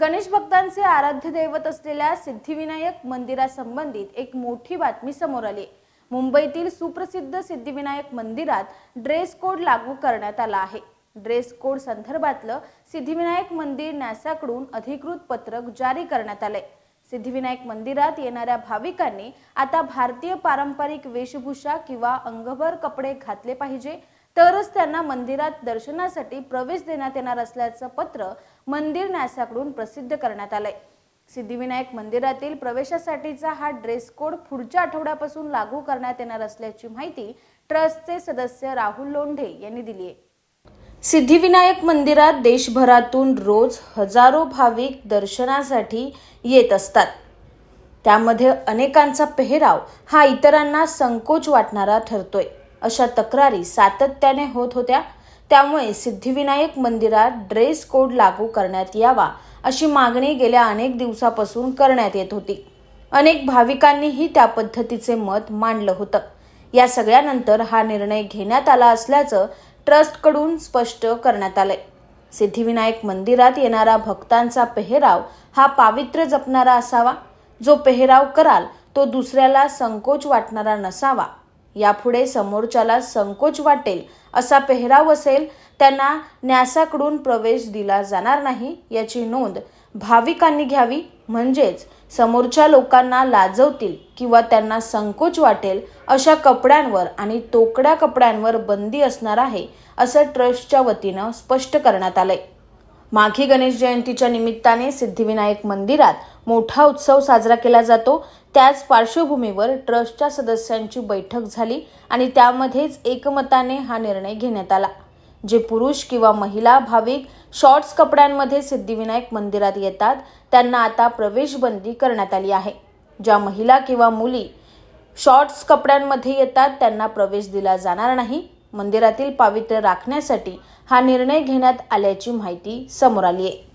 गणेश भक्तांचे आराध्य दैवत असलेल्या सिद्धिविनायक मंदिरासंबंधित एक मोठी बातमी समोर आली। मुंबईतील सुप्रसिद्ध सिद्धिविनायक मंदिरात ड्रेस कोड लागू करण्यात आला आहे। ड्रेस कोड संदर्भातलं सिद्धिविनायक मंदिर न्यासाकडून अधिकृत पत्रक जारी करण्यात आले। सिद्धिविनायक मंदिरात येणाऱ्या भाविकांनी आता भारतीय पारंपरिक वेशभूषा किंवा अंगभर कपडे घातले पाहिजे, तरच त्यांना मंदिरात दर्शनासाठी प्रवेश देण्यात येणार असल्याचं पत्र मंदिर न्यासाकडून प्रसिद्ध करण्यात आलंय। सिद्धिविनायक मंदिरातील प्रवेशासाठीचा हा ड्रेस कोड पुढच्या आठवड्यापासून लागू करण्यात येणार असल्याची माहिती ट्रस्टचे सदस्य राहुल लोंढे यांनी दिली आहे। सिद्धिविनायक मंदिरात देशभरातून रोज हजारो भाविक दर्शनासाठी येत असतात। त्यामध्ये अनेकांचा पेहराव हा इतरांना संकोच वाटणारा ठरतोय, अशा तक्रारी सातत्याने होत होत्या। त्यामुळे सिद्धिविनायक मंदिरात ड्रेस कोड लागू करण्यात यावा अशी मागणी गेल्या अनेक दिवसापासून करण्यात येत होती। अनेक भाविकांनीही त्या पद्धतीचे मत मांडलं होतं। या सगळ्यानंतर हा निर्णय घेण्यात आला असल्याचं ट्रस्टकडून स्पष्ट करण्यात आलंय। सिद्धिविनायक मंदिरात येणारा भक्तांचा पेहराव हा पावित्र्य जपणारा असावा। जो पेहराव कराल तो दुसऱ्याला संकोच वाटणारा नसावा। यापुढे समोरच्याला संकोच वाटेल असा पेहराव असेल त्यांना न्यासाकडून प्रवेश दिला जाणार नाही, याची नोंद भाविकांनी घ्यावी। म्हणजेच समोरच्या लोकांना लाजवतील किंवा त्यांना संकोच वाटेल अशा कपड्यांवर आणि तोकड्या कपड्यांवर बंदी असणार आहे, असं ट्रस्टच्या वतीनं स्पष्ट करण्यात आलंय। माघी गणेश जयंतीच्या निमित्ताने सिद्धिविनायक मंदिरात मोठा उत्सव साजरा केला जातो। त्याच पार्श्वभूमीवर ट्रस्टच्या सदस्यांची बैठक झाली आणि त्यामध्येच एकमताने हा निर्णय घेण्यात आला। जे पुरुष किंवा महिला भाविक शॉर्ट्स कपड्यांमध्ये सिद्धिविनायक मंदिरात येतात त्यांना आता प्रवेश बंदी करण्यात आली आहे। ज्या महिला किंवा मुली शॉर्ट्स कपड्यांमध्ये येतात त्यांना प्रवेश दिला जाणार नाही। मंदिरातील पावित्र्य राखण्यासाठी हा निर्णय घेण्यात आल्याची माहिती समोर आली आहे।